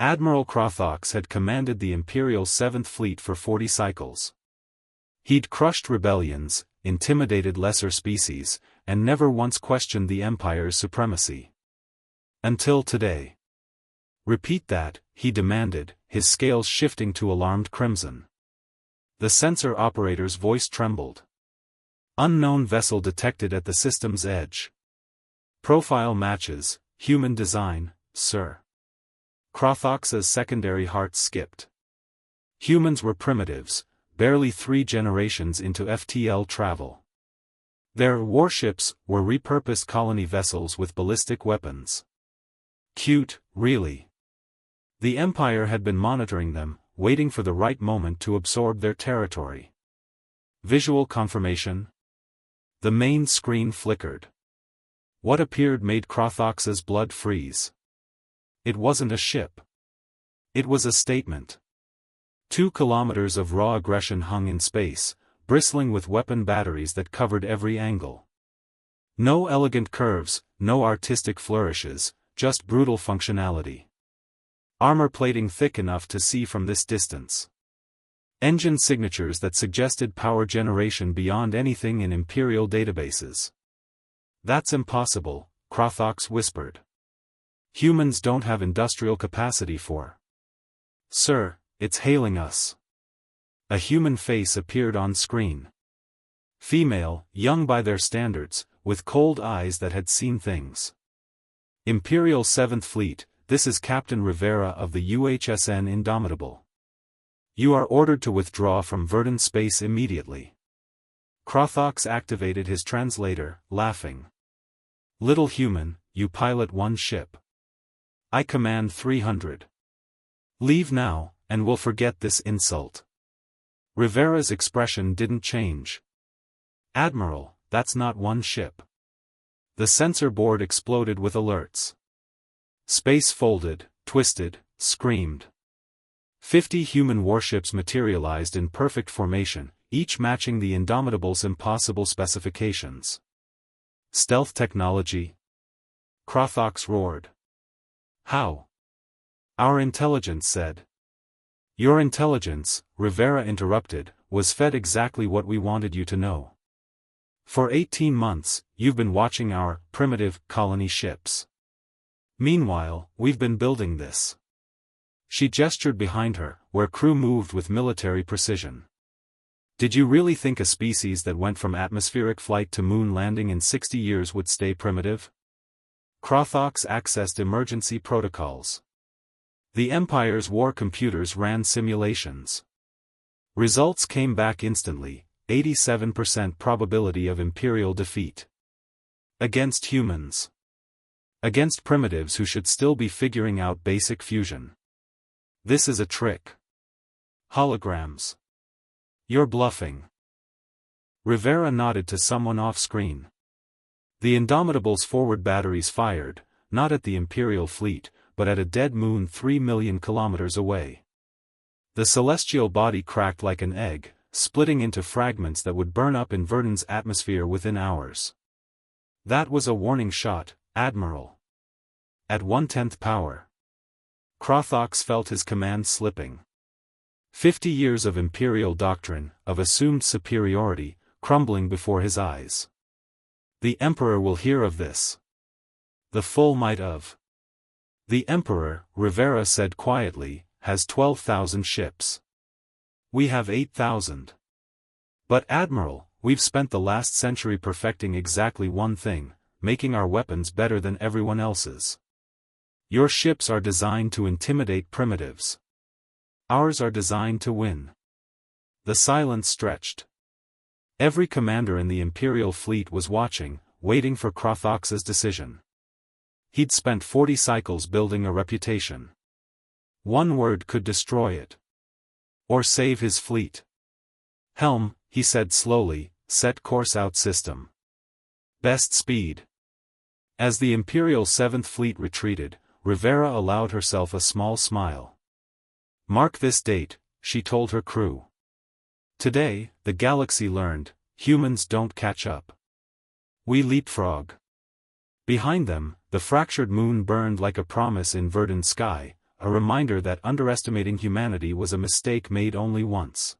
Admiral Crothox had commanded the Imperial 7th Fleet for 40 cycles. He'd crushed rebellions, intimidated lesser species, and never once questioned the Empire's supremacy. Until today. "Repeat that," he demanded, his scales shifting to alarmed crimson. The sensor operator's voice trembled. "Unknown vessel detected at the system's edge. Profile matches, human design, sir." Crothox's secondary heart skipped. Humans were primitives, barely 3 generations into FTL travel. Their warships were repurposed colony vessels with ballistic weapons. Cute, really. The Empire had been monitoring them, waiting for the right moment to absorb their territory. Visual confirmation? The main screen flickered. What appeared made Crothox's blood freeze. It wasn't a ship. It was a statement. 2 kilometers of raw aggression hung in space, bristling with weapon batteries that covered every angle. No elegant curves, no artistic flourishes, just brutal functionality. Armor plating thick enough to see from this distance. Engine signatures that suggested power generation beyond anything in Imperial databases. "That's impossible," Crothox whispered. "Humans don't have industrial capacity for." "Sir, it's hailing us." A human face appeared on screen. Female, young by their standards, with cold eyes that had seen things. "Imperial 7th Fleet, this is Captain Rivera of the UHSN Indomitable. You are ordered to withdraw from Verdant space immediately." Crothox activated his translator, laughing. "Little human, you pilot 1 ship. I command 300. Leave now, and we'll forget this insult." Rivera's expression didn't change. "Admiral, that's not 1 ship." The sensor board exploded with alerts. Space folded, twisted, screamed. 50 human warships materialized in perfect formation, each matching the Indomitable's impossible specifications. "Stealth technology?" Crothox roared. "How?" "Our intelligence said." "Your intelligence," Rivera interrupted, "was fed exactly what we wanted you to know. For 18 months, you've been watching our primitive colony ships. Meanwhile, we've been building this." She gestured behind her, where crew moved with military precision. "Did you really think a species that went from atmospheric flight to moon landing in 60 years would stay primitive?" Crothox accessed emergency protocols. The Empire's war computers ran simulations. Results came back instantly, 87% probability of Imperial defeat. Against humans. Against primitives who should still be figuring out basic fusion. "This is a trick." "Holograms. You're bluffing." Rivera nodded to someone off-screen. The Indomitable's forward batteries fired, not at the Imperial fleet, but at a dead moon 3 million kilometers away. The celestial body cracked like an egg, splitting into fragments that would burn up in Verdant's atmosphere within hours. "That was a warning shot, Admiral. At 1/10 power." Crothox felt his command slipping. 50 years of Imperial doctrine, of assumed superiority, crumbling before his eyes. "The Emperor will hear of this." "The full might of." "The Emperor," Rivera said quietly, "has 12,000 ships. We have 8,000. But Admiral, we've spent the last century perfecting exactly one thing, making our weapons better than everyone else's. Your ships are designed to intimidate primitives. Ours are designed to win." The silence stretched. Every commander in the Imperial fleet was watching, waiting for Crothox's decision. He'd spent 40 cycles building a reputation. One word could destroy it. Or save his fleet. "Helm," he said slowly, "set course out system. Best speed." As the Imperial 7th Fleet retreated, Rivera allowed herself a small smile. "Mark this date," she told her crew. "Today, the galaxy learned, humans don't catch up. We leapfrog." Behind them, the fractured moon burned like a promise in verdant sky, a reminder that underestimating humanity was a mistake made only once.